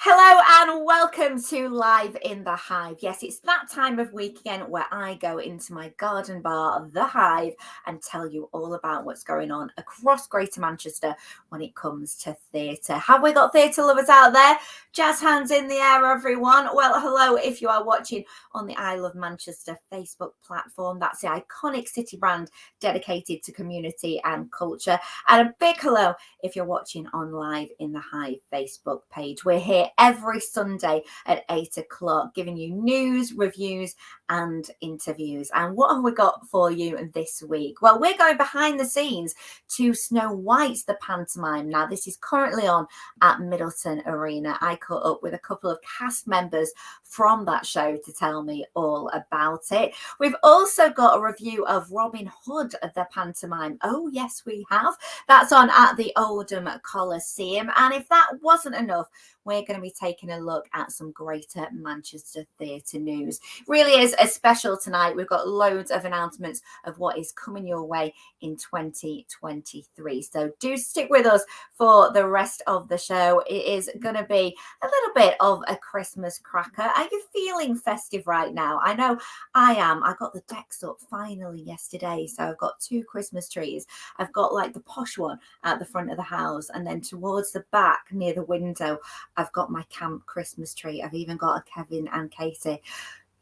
Hello and welcome to Live in the Hive. Yes, it's that time of week again where I go into my garden bar, the Hive, and tell you all about what's going on across Greater Manchester when it comes to theatre. Have we got theatre lovers out there? Jazz hands in the air, everyone. Well, hello if you are watching on the I Love Manchester Facebook platform. That's the iconic city brand dedicated to community and culture. And a big hello if you're watching on Live in the Hive Facebook page. We're here every Sunday at 8 o'clock, giving you news, reviews, and interviews. And what have we got for you this week? Well, we're going behind the scenes to Snow White, the pantomime. Now, this is currently on at Middleton Arena. I caught up with a couple of cast members from that show to tell me all about it. We've also got a review of Robin Hood, the pantomime. Oh, yes, we have. That's on at the Oldham Coliseum. And if that wasn't enough, we're going to be taking a look at some Greater Manchester theatre news. Really is a special tonight. We've got loads of announcements of what is coming your way in 2023. So do stick with us for the rest of the show. It is going to be a little bit of a Christmas cracker. Are you feeling festive right now? I know I am. I got the decks up finally yesterday. So I've got 2 Christmas trees. I've got like the posh one at the front of the house, and then towards the back near the window, I've got my camp Christmas tree. I've even got a Kevin and Katie.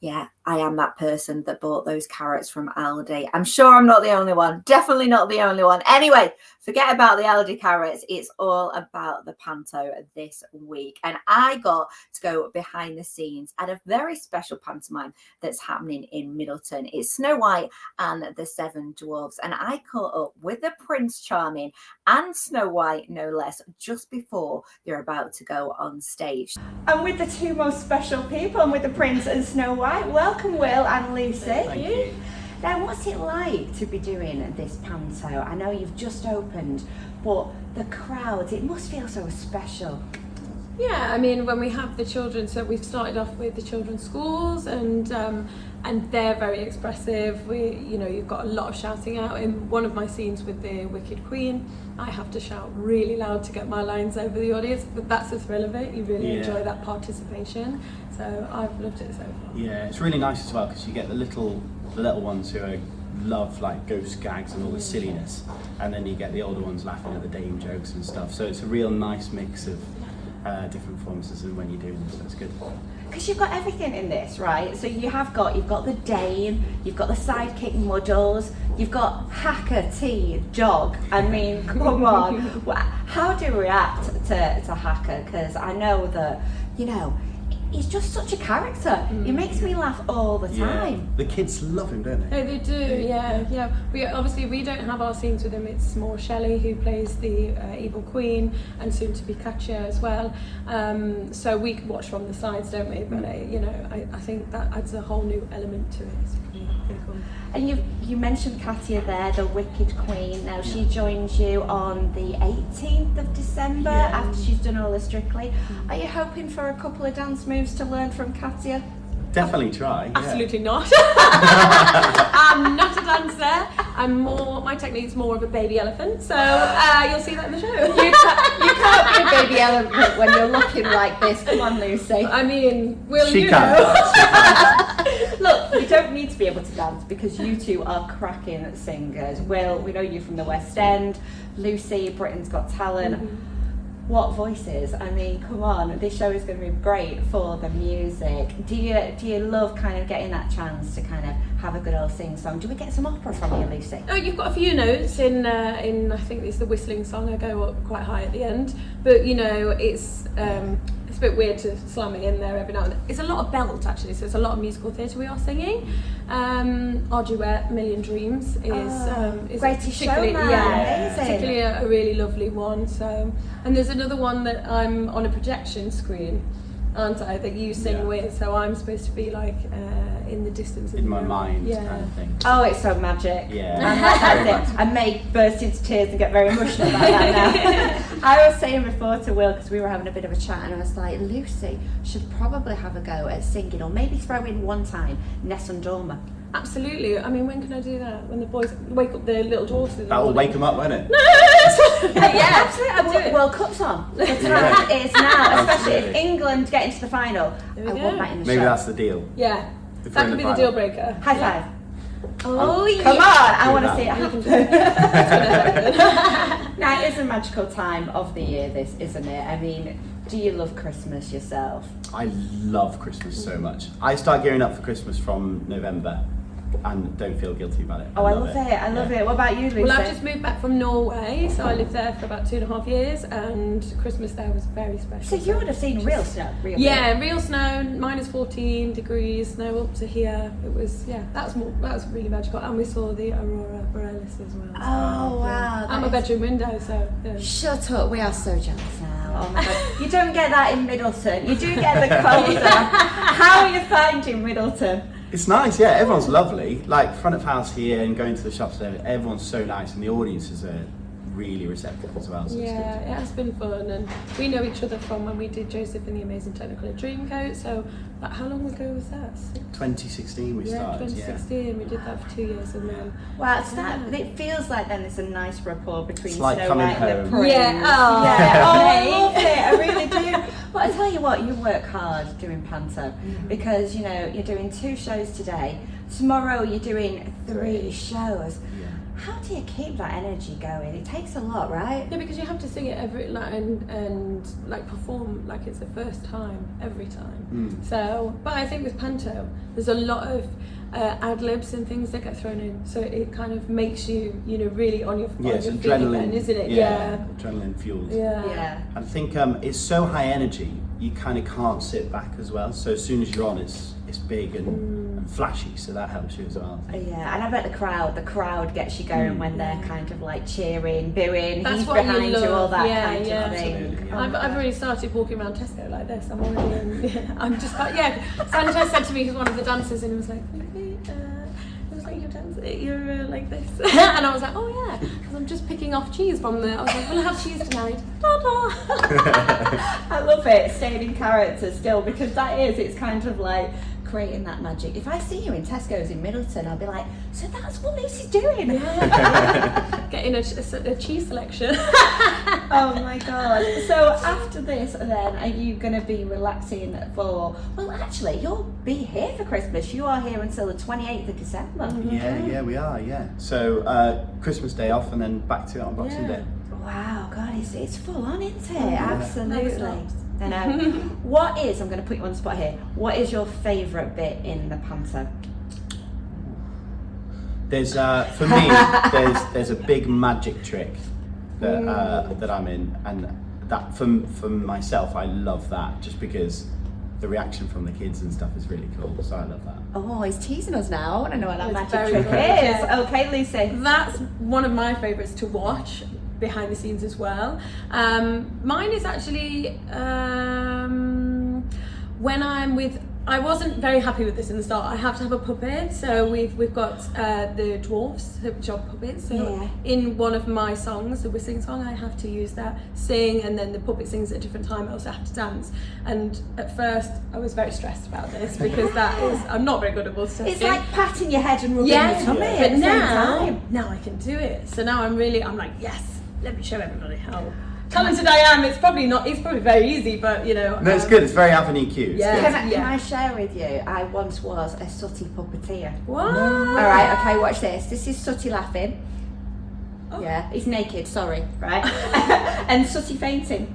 Yeah, I am that person that bought those carrots from Aldi. I'm sure I'm not the only one. Definitely not the only one. Anyway, forget about the Aldi carrots. It's all about the Panto this week. And I got to go behind the scenes at a very special pantomime that's happening in Middleton. It's Snow White and the 7 Dwarfs. And I caught up with the Prince Charming and Snow White, no less, just before they're about to go on stage. And with the 2 most special people, and with the Prince and Snow White, welcome Will and Lucy. Thank you. Now, what's it like to be doing this panto? I know you've just opened, but the crowds, it must feel so special. Yeah, I mean, when we have the children, so we've started off with the children's schools, and they're very expressive. You've got a lot of shouting out. In one of my scenes with the Wicked Queen, I have to shout really loud to get my lines over the audience, but that's the thrill of it. You really enjoy that participation. So I've loved it so far. Yeah, it's really nice as well because you get the little ones who love like ghost gags and all the silliness, and then you get the older ones laughing at the dame jokes and stuff. So it's a real nice mix of different performances and when you do them, so it's good. Because you've got everything in this, right? So you've got the Dane, you've got the sidekick Muddles, you've got Hacker T Dog. I mean, come on. How do you react to Hacker? Because I know that, he's just such a character. He makes me laugh all the time. Yeah. The kids love him, don't they? Oh, they do, yeah. We don't have our scenes with him. It's more Shelley who plays the evil queen, and soon to be Katya as well. So we watch from the sides, don't we? But I think that adds a whole new element to it. It's pretty cool. And you mentioned Katya there, the Wicked Queen. Now she joins you on the 18th of December after she's done all the Strictly. Are you hoping for a couple of dance moves to learn from Katya? Definitely try. Absolutely not. I'm not a dancer. My technique's more of a baby elephant. So you'll see that in the show. You can't be a baby elephant when you're looking like this. Come on, Lucy. I mean, Will, she you can know. Look, you don't need to be able to dance because you 2 are cracking singers. Will, we know you from the West End. Lucy, Britain's Got Talent. What voices? I mean, come on, this show is going to be great for the music. Do you love kind of getting that chance to kind of have a good old sing song? Do we get some opera from you, Lucy? Oh, you've got a few notes in I think it's the whistling song. I go up quite high at the end, but it's a bit weird to slam it in there every now and then. It's a lot of belt actually, so it's a lot of musical theatre we are singing. Our duet, Million Dreams, is Greatest Showman. Particularly a really lovely one. So, and there's another one that I'm on a projection screen, aren't I, that you sing with, so I'm supposed to be like in the distance in my mind kind of thing. Oh, it's so magic. Yeah. I may burst into tears and get very emotional about that now. I was saying before to Will, because we were having a bit of a chat, and I was like, Lucy should probably have a go at singing, or maybe throw in one time Nessun Dorma. Absolutely. I mean, when can I do that? When the boys wake up the little dwarfs in the That will morning? wake them up, won't it? Yeah, absolutely. I'll do it. World Cup's on. The time is now, especially if Absolutely. England get into the final. There we I go. want that in the Maybe show. that's the deal. Yeah. If we're That in could be the the final. deal breaker. High five. Oh, yeah. Come on, I Do want to that. see it You can happen. do it. It's gonna happen. Now, it is a magical time of the year, this, isn't it? I mean, do you love Christmas yourself? I love Christmas so much. I start gearing up for Christmas from November and don't feel guilty about it. Oh, I love it. I love it. What about you, Lucy? Well, I've just moved back from Norway, so I lived there for about 2.5 years, and Christmas there was very special. So you would have seen real snow, real Yeah, real snow, minus 14 degrees, snow up to here. It was, that was really magical, and we saw the aurora borealis as well. Oh, wow. At my bedroom window, so yeah. Shut up, we are so jealous now. Oh my god. You don't get that in Middleton. You do get the colder. How are you finding Middleton? It's nice, yeah. Everyone's lovely. Like front of house here and going to the shops there, everyone's so nice, and the audiences are really receptive as well. So Yeah, it's it has been fun, and we know each other from when we did Joseph and the Amazing Technicolor Dreamcoat. So, how long ago was that? good. 2016 we started. 2016. We did that for 2 years, and then Wow, it's that, it feels like then there's a nice rapport between It's like Snow coming White and home. the prince. Yeah, oh. Yeah, oh, I love it, I really do. But I tell you what, you work hard doing Panto because, you know, you're doing 2 shows today. Tomorrow you're doing 3 shows. Yeah. How do you keep that energy going? It takes a lot, right? yeah, because you have to sing it every and like perform like it's the first time every time. So, but I think with Panto, there's a lot of ad libs and things that get thrown in, so it kind of makes you, you know, really on your Yeah, it's on your feet adrenaline, again, isn't it? adrenaline fueled. Yeah. I think it's so high energy, you kind of can't sit back as well. So as soon as you're on, it's big and flashy, so that helps you as well. Yeah, and I bet the crowd gets you going when they're kind of like cheering, booing, That's he's what you behind you, all love. that Yeah, kind yeah. of thing. Absolutely, yeah. I've already started walking around Tesco like this. I'm already in, I'm just like, Sanchez said to me, he's one of the dancers, and he was like, "Maybe, it was like you're like this," and I was like, "Oh yeah," because I'm just picking off cheese from the. I was like, "We'll have cheese tonight." I love it, staying in character still, because it's kind of like creating that magic. If I see you in Tesco's in Middleton, I'll be like, so that's what Lucy's doing. Getting a cheese selection. Oh my god. So after this then, are you going to be relaxing for, well actually you'll be here for Christmas. You are here until the 28th of December. Yeah, we are, yeah. So Christmas Day off and then back to it on Boxing Day. Wow, God, it's full on, isn't it? Never Absolutely. stops. I know. I'm going to put you on the spot here, what is your favourite bit in the Panto? There's for me, there's a big magic trick that I'm in, and that for myself, I love that just because the reaction from the kids and stuff is really cool. So I love that. Oh, he's teasing us now. I want to know what that It's magic very trick good, is. yeah. Okay, Lucy. That's one of my favourites to watch behind the scenes as well. Mine is actually when I'm with. I wasn't very happy with this in the start. I have to have a puppet, so we've got the dwarfs, which are puppets. So in one of my songs, the whistling song, I have to use that, sing, and then the puppet sings at a different time. I also have to dance. And at first, I was very stressed about this because I'm not very good at multitasking. It's like patting your head and rubbing Yeah, your tummy but at the same time. now I can do it. So now I'm like, yes, let me show everybody how talented I am. It's probably very easy, but you know. No, it's good. It's very Avenue Q. It's Yeah. good. Can I share with you? I once was a sooty puppeteer. What? All right, okay, watch this. This is Sooty laughing. Oh. Yeah, he's naked, sorry, right? And Sooty fainting.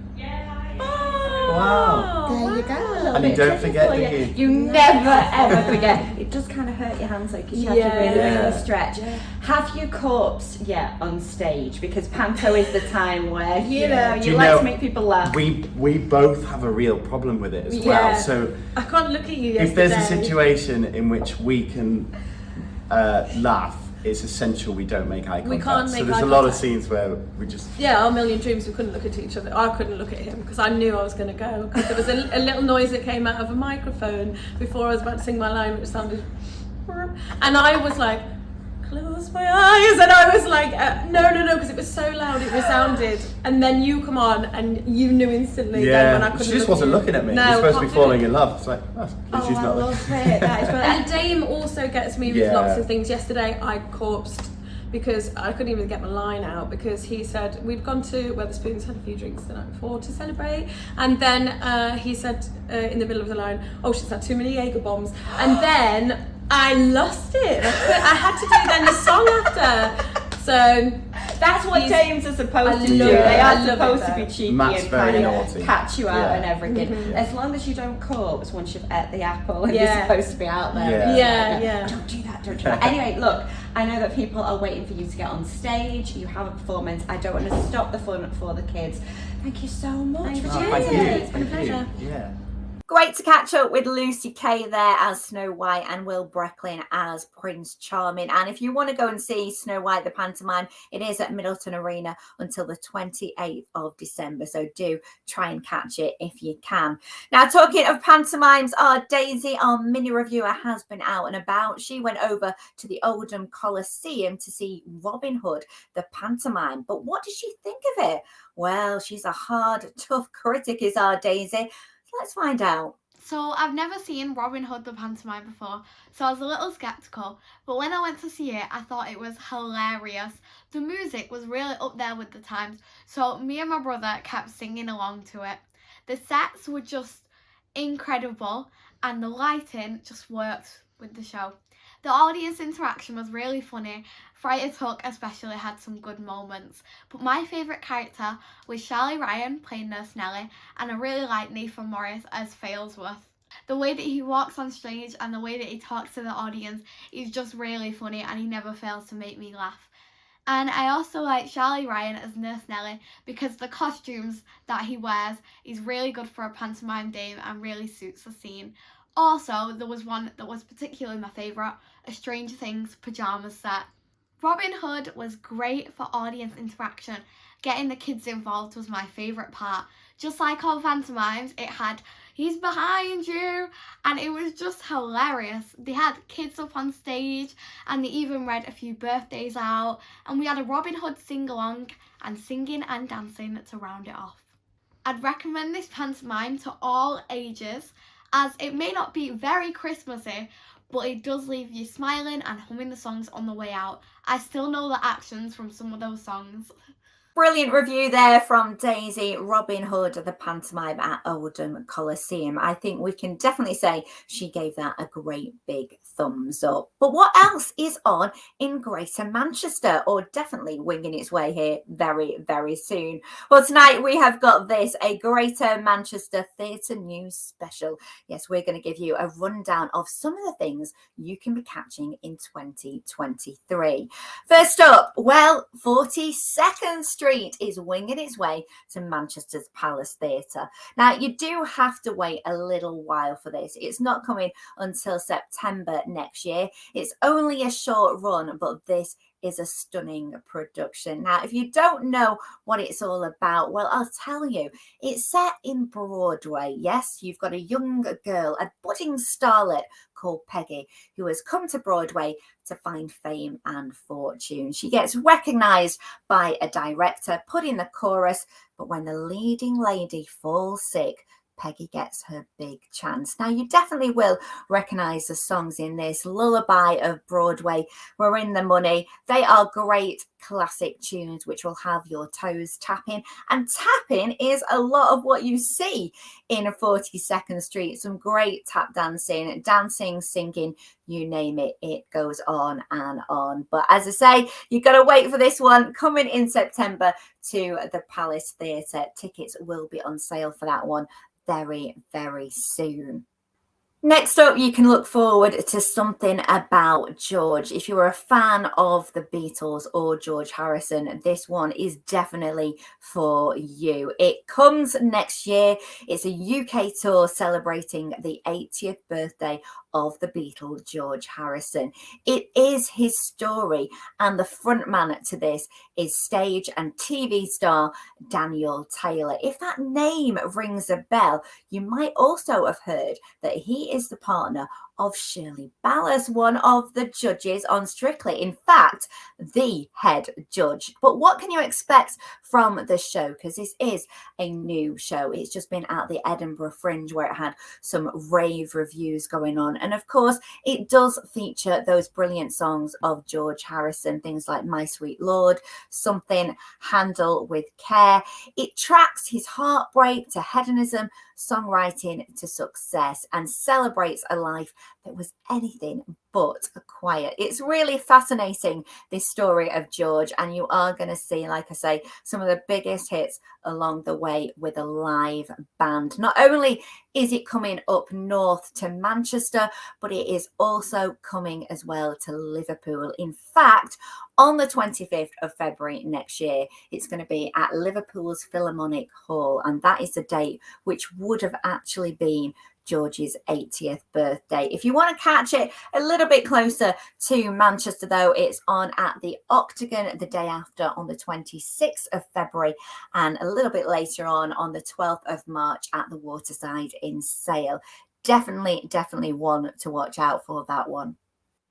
Wow. There you go. A little And you bit don't tricky forget, for do you. you? You never ever forget. It does kind of hurt your hands though, because you have to really, Yeah. really stretch. Yeah. Have you corpsed yet on stage? Because Panto is the time where, you know, Do you you like know, to make people laugh. We both have a real problem with it as Yeah. well. So I can't look at you if there's a yesterday. situation in which we can laugh, it's essential we don't make eye contact. We can't so make there's eye a lot of contact. scenes where we just Yeah, our million dreams, we couldn't look at each other. I couldn't look at him because I knew I was going to go. Because there was a little noise that came out of a microphone before I was about to sing my line, which sounded... And I was like, close my eyes, and I was like, no, because it was so loud, it resounded. And then you come on, and you knew instantly. Yeah, then when I couldn't she just wasn't looking at me. You're supposed to be falling in love. It's like, she's not looking. It. That is And Dame also gets me with lots of things. Yesterday, I corpsed because I couldn't even get my line out, because he said we'd gone to Wetherspoons, had a few drinks the night before to celebrate, and then he said in the middle of the line, oh, she's had too many Jaeger bombs, and then I lost it. I had to do then the song after. So that's what dames are supposed to do. They are supposed to be cheeky Matt's and very kind naughty. of catch you out and everything. As long as you don't corpse once you've ate the apple and you're supposed to be out there. Yeah. Don't do that. Anyway, look, I know that people are waiting for you to get on stage. You have a performance. I don't want to stop the fun for the kids. Thank you so much for doing it. It's been a pleasure. Yeah. Great to catch up with Lucy Kay there as Snow White and Will Breckin as Prince Charming. And if you want to go and see Snow White the pantomime, it is at Middleton Arena until the 28th of December. So do try and catch it if you can. Now, talking of pantomimes, our Daisy, our mini reviewer, has been out and about. She went over to the Oldham Coliseum to see Robin Hood the pantomime. But what did she think of it? Well, she's a hard, tough critic, is our Daisy. Let's find out. So I've never seen Robin Hood the pantomime before, so I was a little skeptical, but when I went to see it, I thought it was hilarious. The music was really up there with the times, so me and my brother kept singing along to it. The sets were just incredible, and the lighting just worked with the show. The audience interaction was really funny. Frightened Hook especially had some good moments. But my favourite character was Charlie Ryan playing Nurse Nellie, and I really liked Nathan Morris as Failsworth. The way that he walks on stage and the way that he talks to the audience is just really funny, and he never fails to make me laugh. And I also like Charlie Ryan as Nurse Nellie because the costumes that he wears is really good for a pantomime dame and really suits the scene. Also, there was one that was particularly my favourite, a Stranger Things pyjamas set. Robin Hood was great for audience interaction. Getting the kids involved was my favourite part. Just like all pantomimes, it had "he's behind you," and it was just hilarious. They had kids up on stage, and they even read a few birthdays out, and we had a Robin Hood sing-along and singing and dancing to round it off. I'd recommend this pantomime to all ages, as it may not be very Christmassy, but it does leave you smiling and humming the songs on the way out. I still know the actions from some of those songs. Brilliant review there from Daisy. Robin Hood, the pantomime at Oldham Coliseum. I think we can definitely say she gave that a great big thumbs up. But what else is on in Greater Manchester, or definitely winging its way here very, very soon? Well, tonight we have got this, a Greater Manchester Theatre News special. Yes, we're going to give you a rundown of some of the things you can be catching in 2023. First up, well, 42nd Street is winging its way to Manchester's Palace Theatre. Now, you do have to wait a little while for this. It's not coming until September next year. It's only a short run, but this is a stunning production. Now, if you don't know what it's all about, well, I'll tell you. It's set in Broadway. Yes, you've got a young girl, a budding starlet called Peggy, who has come to Broadway to find fame and fortune. She gets recognised by a director, put in the chorus, but when the leading lady falls sick, Peggy gets her big chance. Now, you definitely will recognise the songs in this. Lullaby of Broadway, We're in the Money. They are great classic tunes which will have your toes tapping. And tapping is a lot of what you see in 42nd Street. Some great tap dancing, singing, you name it. It goes on and on. But as I say, you've got to wait for this one coming in September to the Palace Theatre. Tickets will be on sale for that one very, very soon. Next up, you can look forward to something about George. If you're a fan of the Beatles or George Harrison, this one is definitely for you. It comes next year. It's a UK tour celebrating the 80th birthday of the Beatle, George Harrison. It is his story, and the frontman to this is stage and TV star Daniel Taylor. If that name rings a bell, you might also have heard that he he is the partner of Shirley Ballas, one of the judges on Strictly. In fact, the head judge. But what can you expect from the show? Because this is a new show. It's just been at the Edinburgh Fringe where it had some rave reviews going on. And of course, it does feature those brilliant songs of George Harrison, things like My Sweet Lord, Something, Handle with Care. It tracks his heartbreak to hedonism, songwriting to success, and celebrates a life that was anything but quiet. It's really fascinating, this story of George, and you are going to see, like I say, some of the biggest hits along the way with a live band. Not only is it coming up north to Manchester, but it is also coming as well to Liverpool. In fact, on the 25th of February next year, it's going to be at Liverpool's Philharmonic Hall, and that is the date which would have actually been George's 80th birthday. If you want to catch it a little bit closer to Manchester, though, it's on at the Octagon the day after on the 26th of February, and a little bit later on the 12th of March at the Waterside in Sale. Definitely one to watch out for, that one.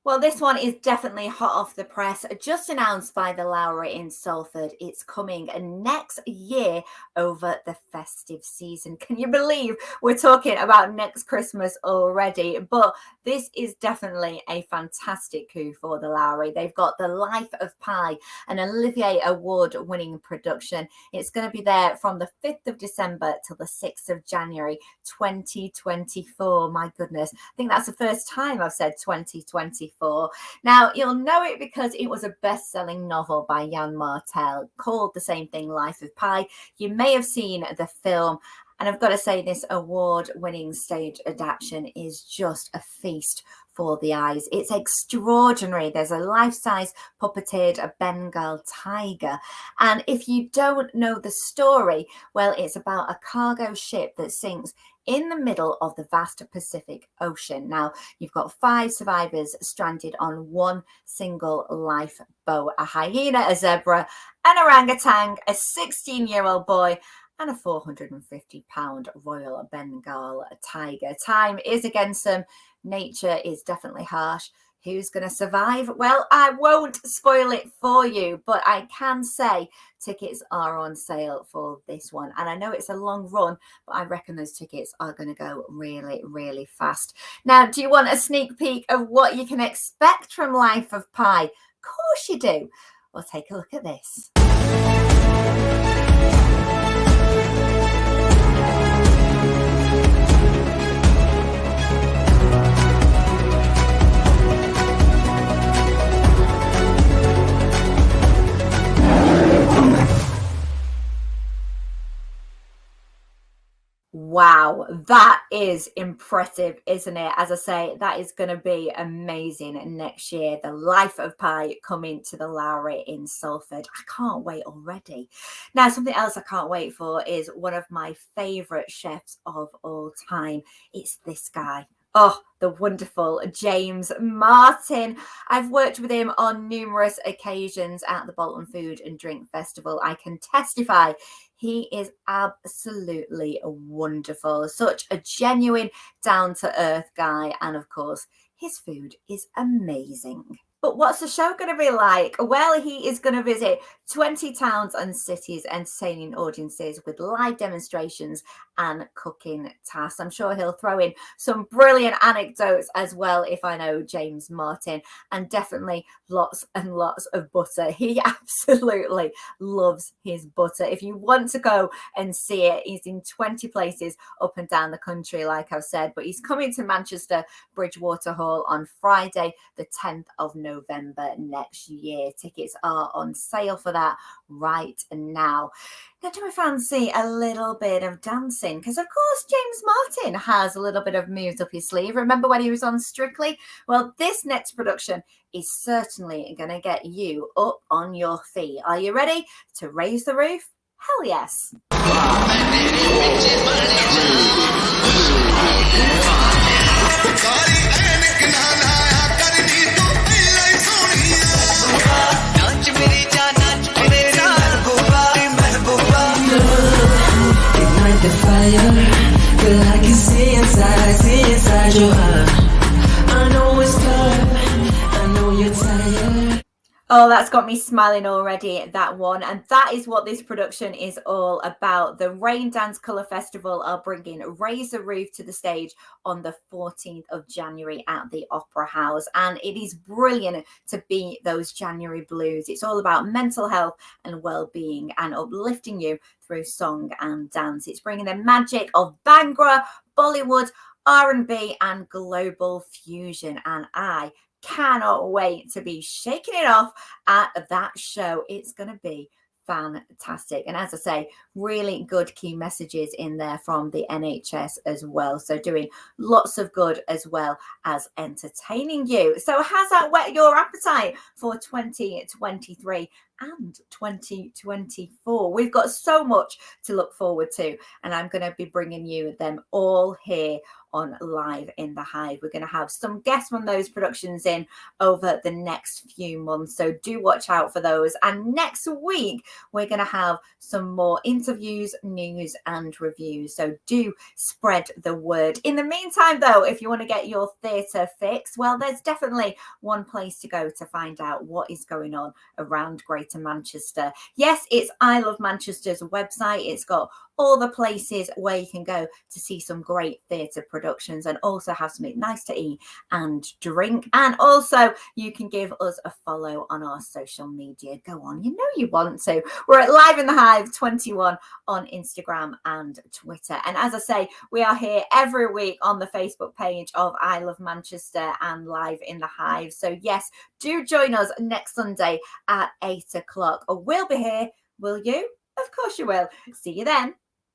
Well, this one is definitely hot off the press. Just announced by the Lowry in Salford. It's coming next year over the festive season. Can you believe we're talking about next Christmas already? But this is definitely a fantastic coup for the Lowry. They've got The Life of Pi, an Olivier Award-winning production. It's going to be there from the 5th of December till the 6th of January 2024. My goodness, I think that's the first time I've said 2024. Now, you'll know it because it was a best-selling novel by Jan Martel called the same thing, Life of Pi. You may have seen the film, and I've got to say this award-winning stage adaptation is just a feast for the eyes. It's extraordinary. There's a life-size puppeteered Bengal tiger. And if you don't know the story, well, it's about a cargo ship that sinks in the middle of the vast Pacific Ocean. Now, you've got 5 survivors stranded on one single lifeboat: a hyena, a zebra, an orangutan, a 16-year-old boy, and a 450-pound Royal Bengal tiger. Time is against them. Nature is definitely harsh. Who's going to survive? Well, I won't spoil it for you, but I can say tickets are on sale for this one. And I know it's a long run, but I reckon those tickets are going to go really, really fast. Now, do you want a sneak peek of what you can expect from Life of Pi? Of course you do. Well, take a look at this. Wow, that is impressive, isn't it? As I say, that is going to be amazing next year. The Life of Pi coming to the Lowry in Salford. I can't wait already. Now, something else I can't wait for is one of my favourite chefs of all time. It's this guy. Oh, the wonderful James Martin. I've worked with him on numerous occasions at the Bolton Food and Drink Festival. I can testify he is absolutely wonderful. Such a genuine, down-to-earth guy. And of course, his food is amazing. But what's the show going to be like? Well, he is going to visit 20 towns and cities, entertaining audiences with live demonstrations and cooking tasks. I'm sure he'll throw in some brilliant anecdotes as well, if I know James Martin, and definitely lots and lots of butter. He absolutely loves his butter. If you want to go and see it, he's in 20 places up and down the country, like I've said, but he's coming to Manchester Bridgewater Hall on Friday, the 10th of November next year. Tickets are on sale for that right now. Now, do we fancy a little bit of dancing? Because, of course, James Martin has a little bit of moves up his sleeve. Remember when he was on Strictly? Well, this next production is certainly going to get you up on your feet. Are you ready to raise the roof? Hell yes. The fire, girl, I can see inside inside your heart. I know it's tough, I know you're tired. Oh, that's got me smiling already, that one. And that is what this production is all about. The Rain Dance Colour Festival are bringing Raise the Roof to the stage on the 14th of January at the Opera House. And it is brilliant to be those January blues. It's all about mental health and well-being and uplifting you through song and dance. It's bringing the magic of Bhangra, Bollywood, R&B and global fusion. And I cannot wait to be shaking it off at that show. It's going to be fantastic. And as I say, really good key messages in there from the NHS as well. So doing lots of good as well as entertaining you. So has that whet your appetite for 2023 and 2024? We've got so much to look forward to, and I'm going to be bringing you them all here on Live in the Hive. We're going to have some guests from those productions in over the next few months, so do watch out for those. And next week we're going to have some more interviews, news and reviews, so do spread the word. In the meantime though, if you want to get your theatre fix, well, there's definitely one place to go to find out what is going on around Greater Manchester. Yes, it's I Love Manchester's website. It's got all the places where you can go to see some great theatre productions and also have something nice to eat and drink. And also you can give us a follow on our social media. Go on, you know you want to. We're at Live in the Hive 21 on Instagram and Twitter. And as I say, we are here every week on the Facebook page of I Love Manchester and Live in the Hive. So yes, do join us next Sunday at 8 o'clock. We'll be here. Will you? Of course you will. See you then.